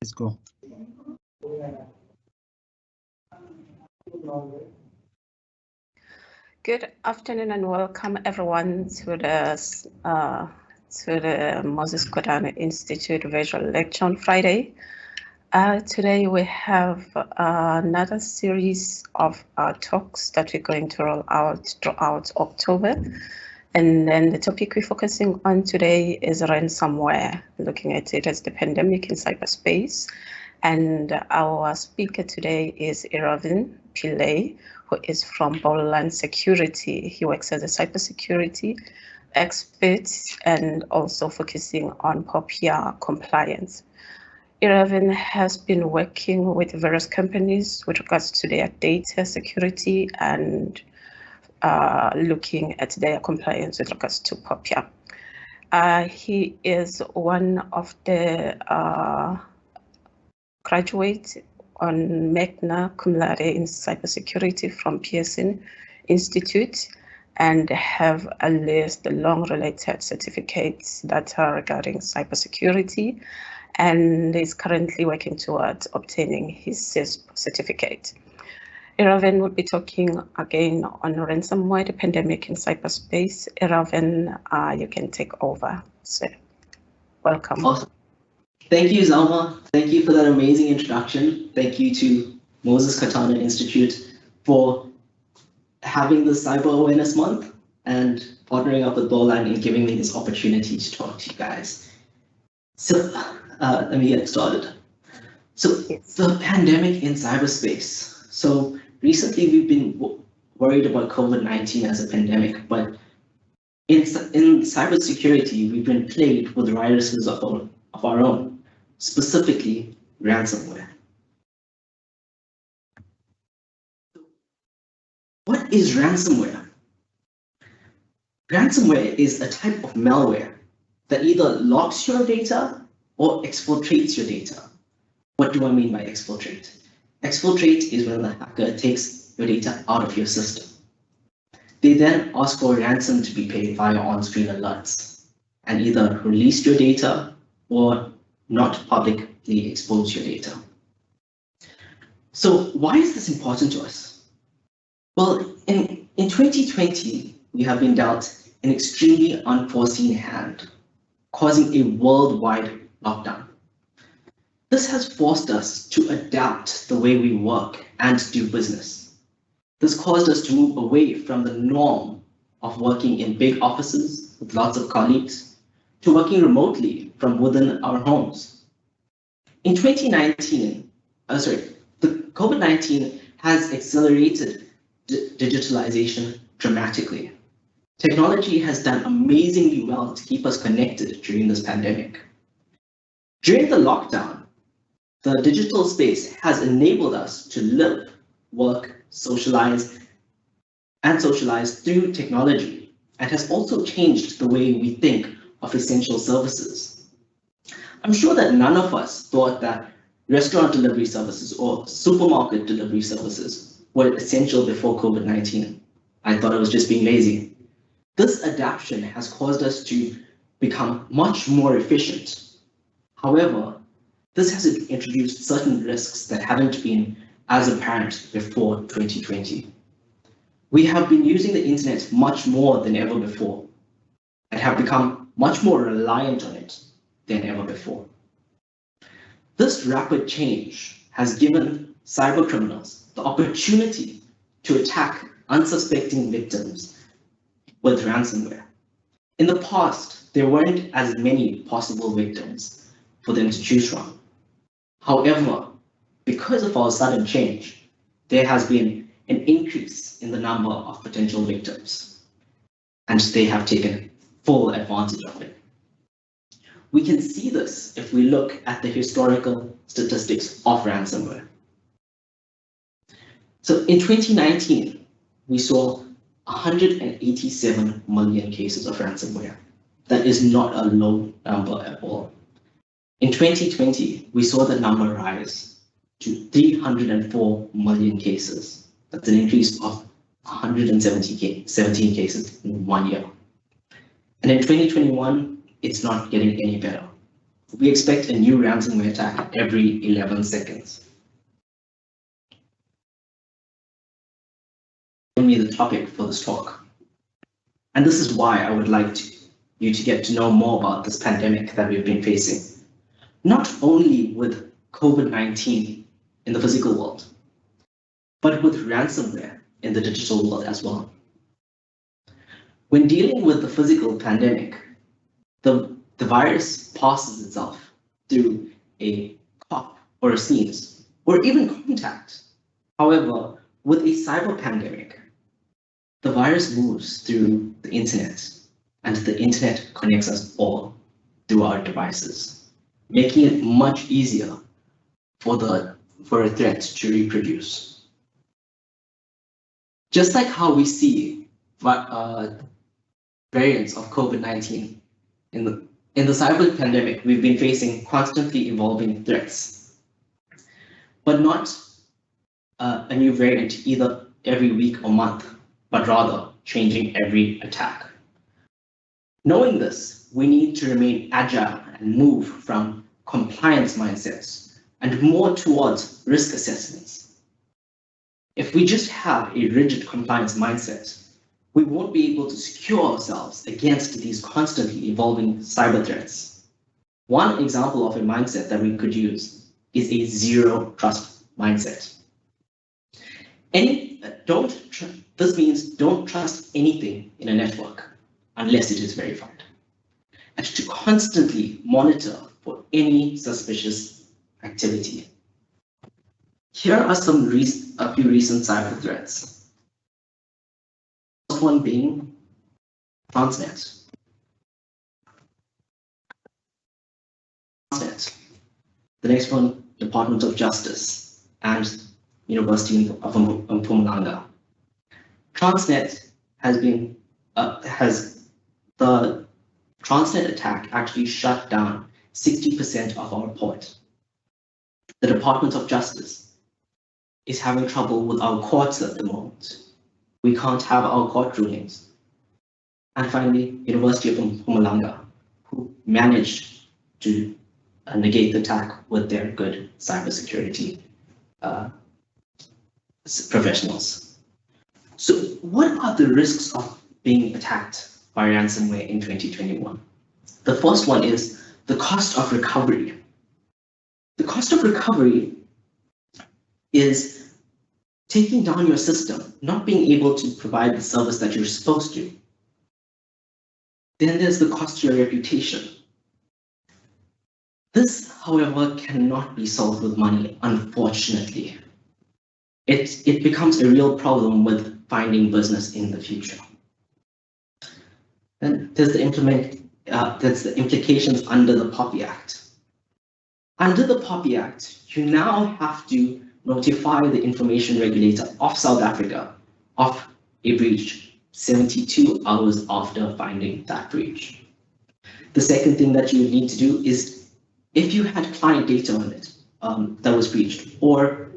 Let's go. Good afternoon and welcome everyone to the Moses Kotane Institute Visual Lecture on Friday. Today we have another series of talks that we're going to roll out throughout October. And then the topic we're focusing on today is ransomware, looking at it as the pandemic in cyberspace. And our speaker today is Iravin Pillay, who is from Bowland Security. He works as a cybersecurity expert and also focusing on POPIA compliance. Iravin has been working with various companies with regards to their data security and looking at their compliance with regards to POPIA. He is one of the graduates on magna cum laude in cybersecurity from Pearson Institute and have a list of long related certificates that are regarding cybersecurity, and is currently working towards obtaining his CISP certificate. Iravin will be talking again on ransomware, the pandemic in cyberspace. Iravin, you can take over. So, welcome. Awesome. Thank you, Zalma. Thank you for that amazing introduction. Thank you to Moses Kotane Institute for having the Cyber Awareness Month and partnering up with Bowline and giving me this opportunity to talk to you guys. So let me get started. So the pandemic in cyberspace. So recently we've been worried about COVID-19 as a pandemic, but in cybersecurity, we've been plagued with viruses of our own, specifically ransomware. What is ransomware? Ransomware is a type of malware that either locks your data or exfiltrates your data. What do I mean by exfiltrate? Exfiltrate is when the hacker takes your data out of your system. They then ask for a ransom to be paid via on-screen alerts and either release your data or not publicly expose your data. So why is this important to us? Well, in 2020, we have been dealt an extremely unforeseen hand, causing a worldwide lockdown. This has forced us to adapt the way we work and do business. This caused us to move away from the norm of working in big offices with lots of colleagues to working remotely from within our homes. In 2019, the COVID-19 has accelerated digitalization dramatically. Technology has done amazingly well to keep us connected during this pandemic. During the lockdown, the digital space has enabled us to live, work, socialize through technology, and has also changed the way we think of essential services. I'm sure that none of us thought that restaurant delivery services or supermarket delivery services were essential before COVID-19. I thought I was just being lazy. This adaptation has caused us to become much more efficient. However, this has introduced certain risks that haven't been as apparent before 2020. We have been using the internet much more than ever before and have become much more reliant on it than ever before. This rapid change has given cybercriminals the opportunity to attack unsuspecting victims with ransomware. In the past, there weren't as many possible victims for them to choose from. However, because of our sudden change, there has been an increase in the number of potential victims, and they have taken full advantage of it. We can see this if we look at the historical statistics of ransomware. So in 2019, we saw 187 million cases of ransomware. That is not a low number at all. In 2020, we saw the number rise to 304 million cases. That's an increase of 117 cases in 1 year. And in 2021, it's not getting any better. we expect a new ransomware attack every 11 seconds. Give me the topic for this talk. And this is why I would like you to get to know more about this pandemic that we've been facing. Not only with COVID-19 in the physical world, but with ransomware in the digital world as well. When dealing with the physical pandemic, the virus passes itself through a cough or a sneeze, or even contact. However, with a cyber pandemic, the virus moves through the internet, and the internet connects us all through our devices, making it much easier for a threat to reproduce. Just like how we see variants of COVID-19 in the cyber pandemic, we've been facing constantly evolving threats, but not a new variant either every week or month, but rather changing every attack. Knowing this, we need to remain agile and move from compliance mindsets and more towards risk assessments. If we just have a rigid compliance mindset, we won't be able to secure ourselves against these constantly evolving cyber threats. One example of a mindset that we could use is a zero trust mindset. This means don't trust anything in a network unless it is verified, and to constantly monitor for any suspicious activity. Here are a few recent cyber threats. The first one being Transnet. The next one, Department of Justice and University of Mpumalanga. Transnet the Transnet attack actually shut down 60% of our port. The Department of Justice is having trouble with our courts at the moment. We can't have our court rulings. And finally, University of Mpumalanga, who managed to negate the attack with their good cybersecurity professionals. So what are the risks of being attacked by ransomware in 2021? The first one is the cost of recovery. The cost of recovery is taking down your system, not being able to provide the service that you're supposed to. Then there's the cost to your reputation. This, however, cannot be solved with money, unfortunately. It becomes a real problem with finding business in the future. Then there's the implications under the POPI Act. Under the POPI Act, you now have to notify the information regulator of South Africa of a breach 72 hours after finding that breach. The second thing that you need to do is, if you had client data on it that was breached, or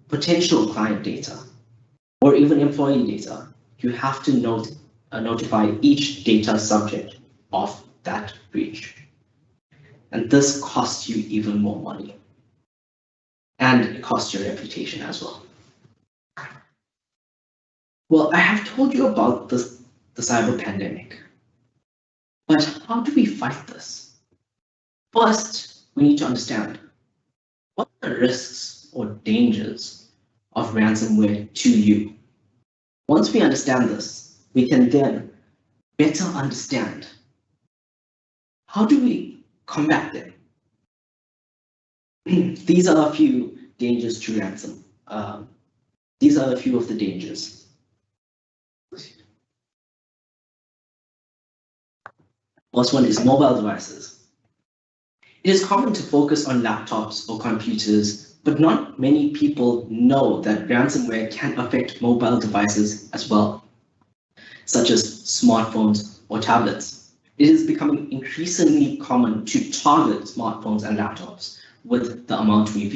potential client data, or even employee data, you have to notify each data subject of that breach. And this costs you even more money. And it costs your reputation as well. Well, I have told you about the cyber pandemic. But how do we fight this? First, we need to understand what are the risks or dangers of ransomware to you. Once we understand this, we can then better understand how do we combat them. These are a few dangers to ransom. These are a few of the dangers. First one is mobile devices. It is common to focus on laptops or computers, but not many people know that ransomware can affect mobile devices as well, such as smartphones or tablets. It is becoming increasingly common to target smartphones and laptops with the amount we've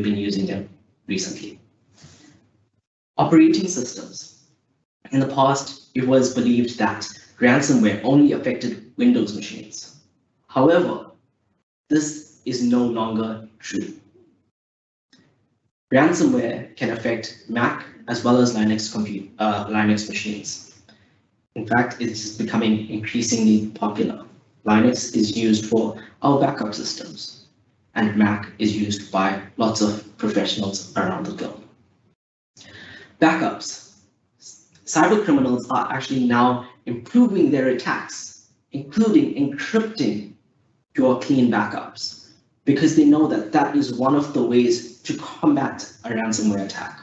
been using them recently. Operating systems. In the past, it was believed that ransomware only affected Windows machines. However, this is no longer true. Ransomware can affect Mac as well as Linux machines. In fact, it's becoming increasingly popular. Linux is used for our backup systems, and Mac is used by lots of professionals around the globe. Backups. Cyber criminals are actually now improving their attacks, including encrypting your clean backups, because they know that that is one of the ways to combat a ransomware attack.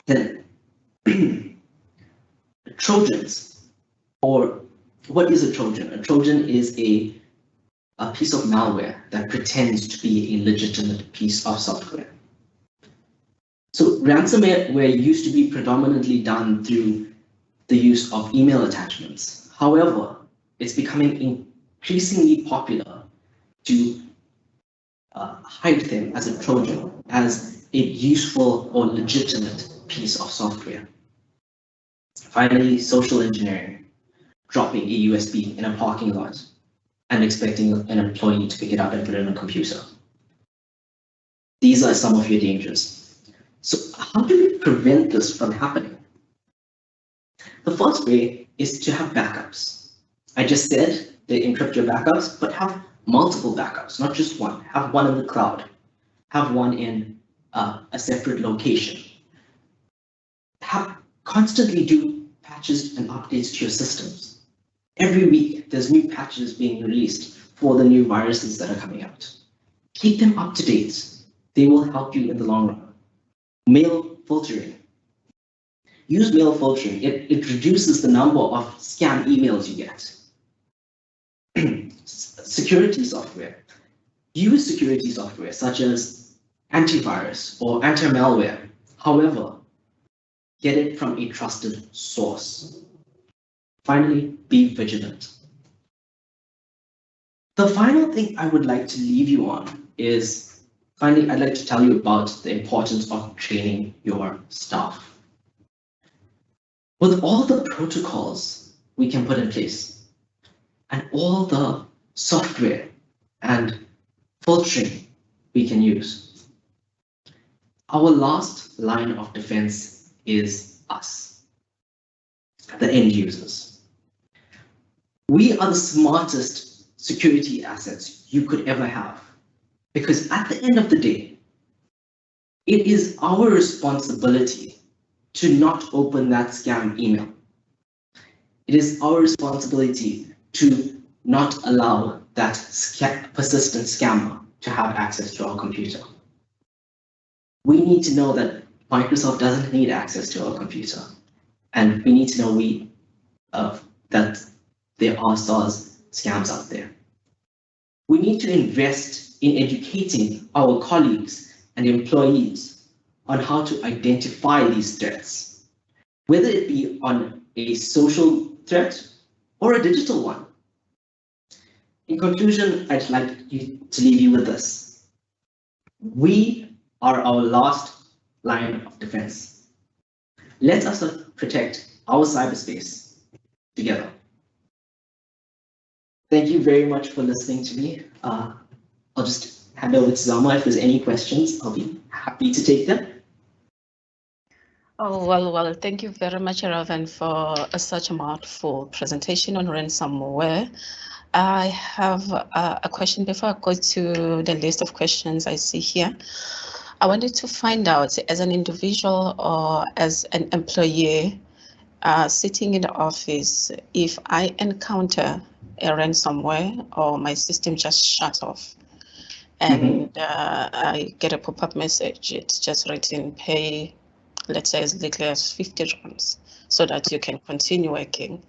Then, Trojans, or what is a Trojan? A Trojan is a piece of malware that pretends to be a legitimate piece of software. So ransomware used to be predominantly done through the use of email attachments. However, it's becoming increasingly popular to hide them as a Trojan, as a useful or legitimate piece of software. Finally, social engineering, dropping a USB in a parking lot and expecting an employee to pick it up and put it on a computer. These are some of your dangers. So how do we prevent this from happening? The first way is to have backups. I just said they encrypt your backups, but have multiple backups, not just one. Have one in the cloud, have one in a separate location. Constantly do patches and updates to your systems. Every week, there's new patches being released for the new viruses that are coming out. Keep them up to date. They will help you in the long run. Mail filtering. Use mail filtering. It reduces the number of scam emails you get. Security software. Use security software such as antivirus or anti-malware. However, get it from a trusted source. Finally, be vigilant. The final thing I would like to leave you on is, finally, I'd like to tell you about the importance of training your staff. With all the protocols we can put in place and all the software and filtering we can use, our last line of defense is us, the end users. We are the smartest security assets you could ever have, because at the end of the day, it is our responsibility to not open that scam email. It is our responsibility to not allow that persistent scammer to have access to our computer. We need to know that Microsoft doesn't need access to our computer, and we need to know that there are SaaS scams out there. We need to invest in educating our colleagues and employees on how to identify these threats, whether it be on a social threat or a digital one. In conclusion, I'd like to leave you with this. We are our last line of defense. Let us protect our cyberspace together. Thank you very much for listening to me. I'll just hand over to Zama. If there's any questions, I'll be happy to take them. Oh, well, thank you very much, Ravan, for such a mouthful presentation on ransomware. I have a question before I go to the list of questions I see here. I wanted to find out, as an individual or as an employee sitting in the office, if I encounter a ransomware or my system just shut off and I get a pop-up message, it's just written, pay, let's say as little as 50 rands so that you can continue working.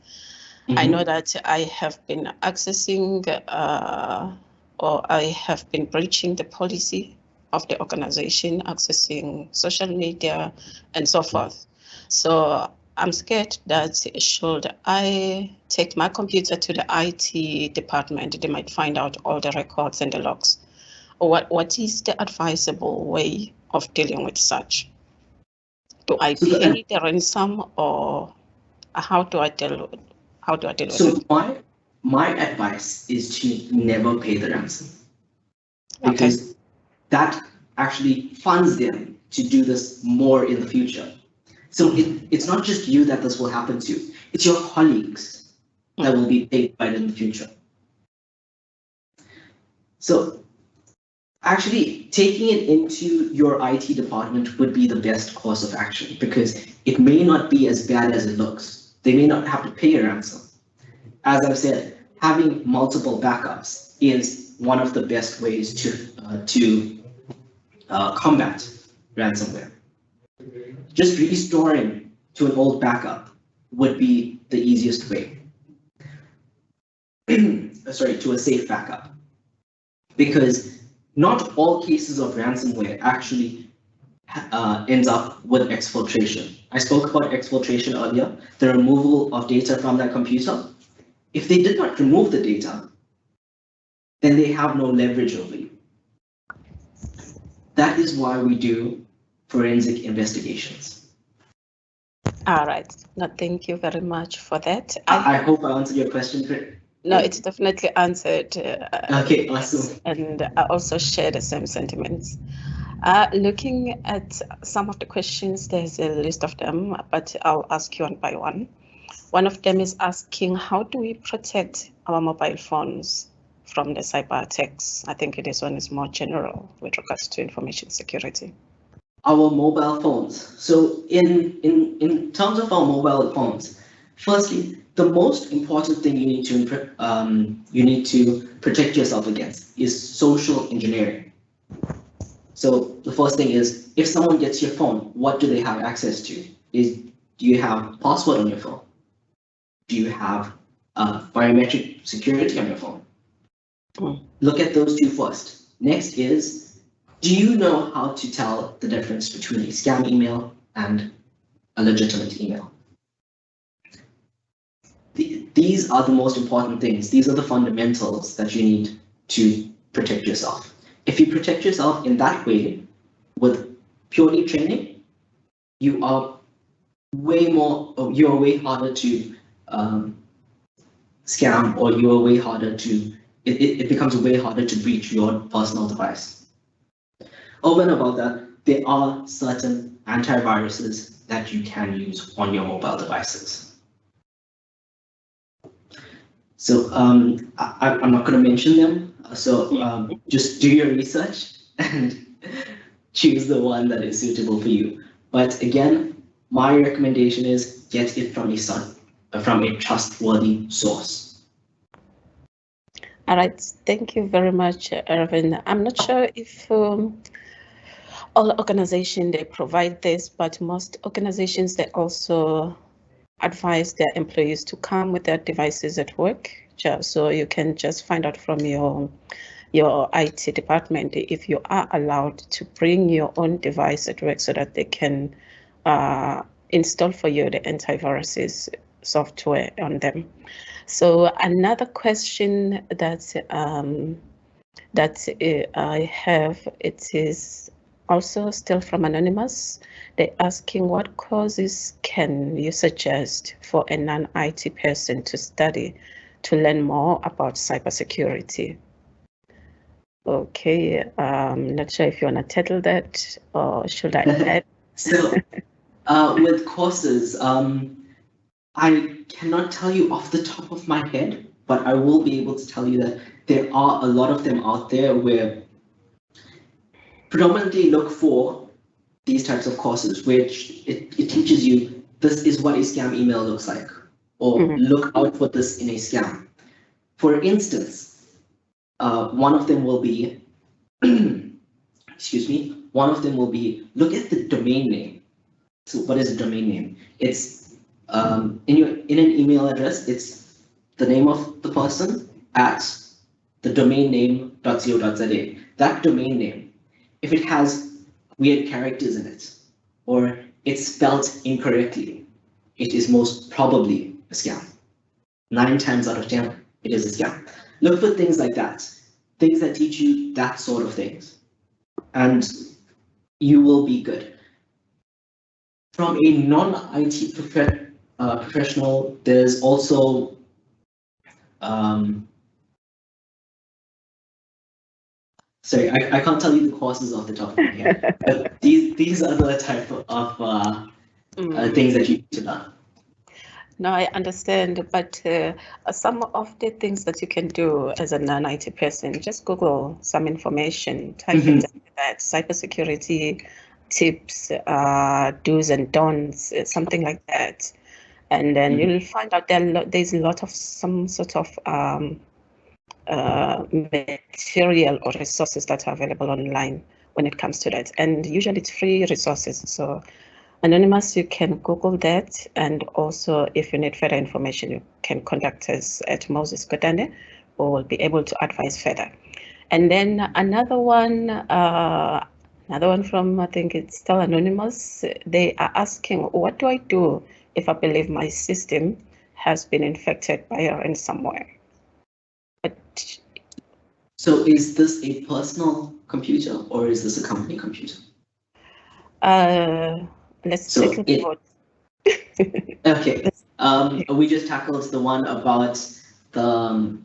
I know that I have been accessing or I have been breaching the policy of the organization, accessing social media and so forth. So I'm scared that should I take my computer to the IT department, they might find out all the records and the logs. What is the advisable way of dealing with such? Do I pay the ransom, or how do I deal with it? So my advice is to never pay the ransom, because that actually funds them to do this more in the future. So it's not just you that this will happen to, it's your colleagues that will be paid by it in the future. So actually taking it into your IT department would be the best course of action, because it may not be as bad as it looks. They may not have to pay a ransom. As I've said, having multiple backups is one of the best ways to combat ransomware. Just restoring to an old backup would be the easiest way. Sorry, to a safe backup. Because not all cases of ransomware actually ends up with exfiltration. I spoke about exfiltration earlier, the removal of data from that computer. If they did not remove the data, then they have no leverage over you. That is why we do forensic investigations. All right. No, thank you very much for that. I hope I answered your question. No, it's definitely answered. Okay, awesome. And I also share the same sentiments. Looking at some of the questions, there's a list of them, but I'll ask you one by one. One of them is asking, how do we protect our mobile phones from the cyber attacks? I think this one is more general with regards to information security. Our mobile phones. So in terms of our mobile phones, firstly, the most important thing you need to protect yourself against is social engineering. So the first thing is, if someone gets your phone, what do they have access to? Do you have password on your phone? Do you have biometric security on your phone? Look at those two first. Next is, do you know how to tell the difference between a scam email and a legitimate email? These are the most important things. These are the fundamentals that you need to protect yourself. If you protect yourself in that way, with purely training, you are way harder to scam, or you are way harder to, it becomes way harder to breach your personal device. Over and above that, there are certain antiviruses that you can use on your mobile devices. So I'm not going to mention them. So just do your research and choose the one that is suitable for you. But again, my recommendation is get it from a trustworthy source. All right, thank you very much, Irvin. I'm not sure if all organizations they provide this, but most organizations they also advise their employees to come with their devices at work. So you can just find out from your IT department if you are allowed to bring your own device at work so that they can install for you the antiviruses software on them. So another question that I have, it is also still from Anonymous. They're asking, what courses can you suggest for a non-IT person to study to learn more about cybersecurity? Okay, not sure if you want to tackle that, or should I add? So with courses, I cannot tell you off the top of my head, but I will be able to tell you that there are a lot of them out there where predominantly look for these types of courses, which it teaches you this is what a scam email looks like, or look out for this in a scam. For instance, one of them will be, excuse me, one of them will be, look at the domain name. So what is a domain name? It's in an email address, it's the name of the person at the domain name.co.za. That domain name, if it has weird characters in it, or it's spelled incorrectly, it is most probably a scam. 9 times out of 10, it is a scam. Look for things like that, things that teach you that sort of things, and you will be good. From a non-IT professional, there's also Sorry, I can't tell you the courses off the top of my head, but these are the type of things that you need to learn. No, I understand, but some of the things that you can do as a non-IT person, just Google some information, type it that cybersecurity tips, do's and don'ts, something like that, and then you'll find out there's a lot of some sort of material or resources that are available online when it comes to that, and usually it's free resources. So Anonymous, you can Google that, and also if you need further information, you can contact us at Moses Kodane, who will be able to advise further. And then another one from, I think it's still Anonymous, they are asking, what do I do if I believe my system has been infected by a ransomware? But, so is this a personal computer or is this a company computer? Let's take a vote. Okay. We just tackled the one about the.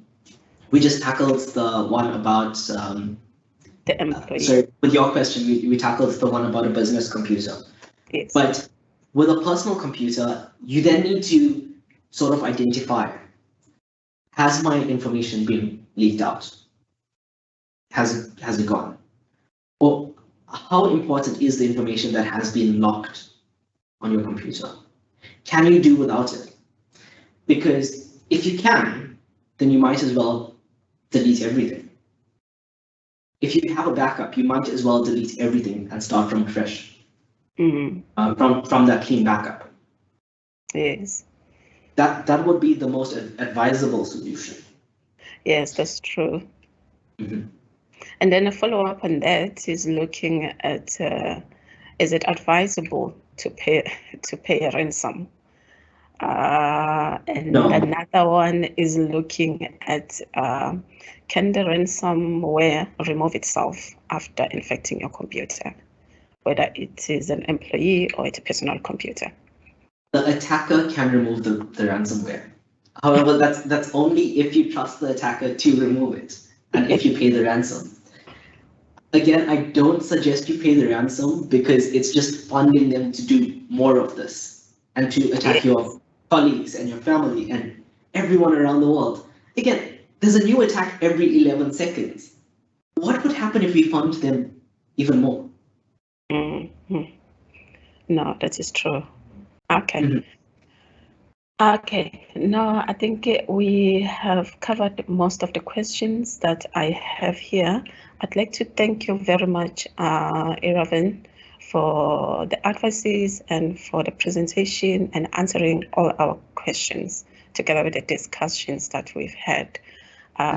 We just tackled the one about. The employee. Sorry, with your question, we tackled the one about a business computer. Yes. But with a personal computer, you then need to sort of identify: has my information been leaked out? Has it gone? Or how important is the information that has been locked on your computer? Can you do without it? Because if you can, then you might as well delete everything. If you have a backup, you might as well delete everything and start from fresh, from that clean backup. Yes. That would be the most advisable solution. Yes, that's true. And then a follow-up on that is looking at, is it advisable to pay a ransom? And no. Another one is looking at, can the ransomware remove itself after infecting your computer, whether it is an employee or it's a personal computer? The attacker can remove the ransomware. However, that's only if you trust the attacker to remove it and if you pay the ransom. Again, I don't suggest you pay the ransom because it's just funding them to do more of this and to attack your colleagues and your family and everyone around the world. Again, there's a new attack every 11 seconds. What would happen if we fund them even more? No, that is true. Okay. Okay, no, I think we have covered most of the questions that I have here. I'd like to thank you very much, Iravan, for the advices and for the presentation and answering all our questions together with the discussions that we've had.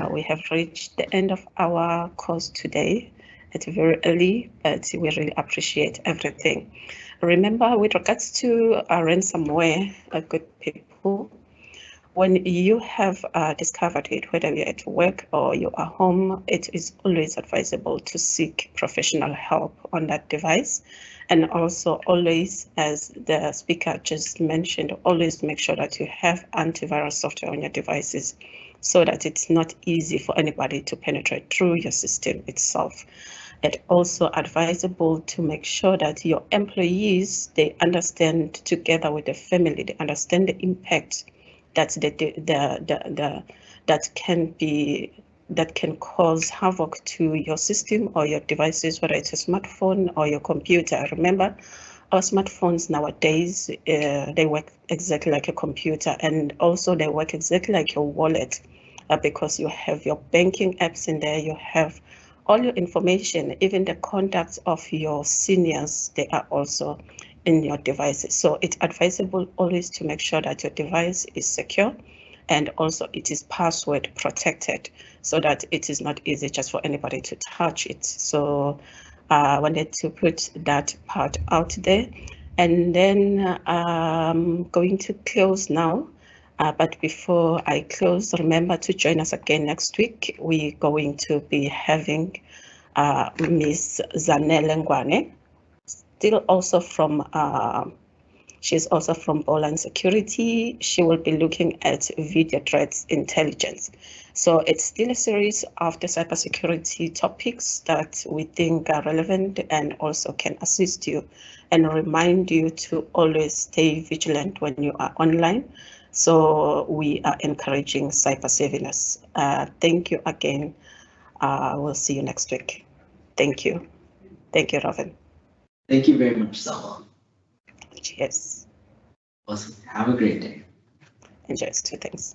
We have reached the end of our course today. It's very early, but we really appreciate everything. Remember, with regards to ransomware, good people, when you have discovered it, whether you're at work or you are home, it is always advisable to seek professional help on that device. And also always, as the speaker just mentioned, always make sure that you have antivirus software on your devices so that it's not easy for anybody to penetrate through your system itself. It's also advisable to make sure that your employees, they understand together with the family, they understand the impact that that can cause havoc to your system or your devices, whether it's a smartphone or your computer. Remember, our smartphones nowadays, they work exactly like a computer, and also they work exactly like your wallet, because you have your banking apps in there, you have all your information, even the contacts of your seniors, they are also in your devices. So it's advisable always to make sure that your device is secure and also it is password protected so that it is not easy just for anybody to touch it. So I wanted to put that part out there. And then I'm going to close now. But before I close, remember to join us again next week. We're going to be having Ms. Zanele Ngwane, still also from She's also from Boland Security. She will be looking at video threats intelligence. So it's still a series of the cybersecurity topics that we think are relevant and also can assist you and remind you to always stay vigilant when you are online. So we are encouraging cyber savviness. Thank you again. We'll see you next week. Thank you. Thank you, Robin. Thank you very much, Salma. Cheers. Awesome. Have a great day. Enjoy 2 things.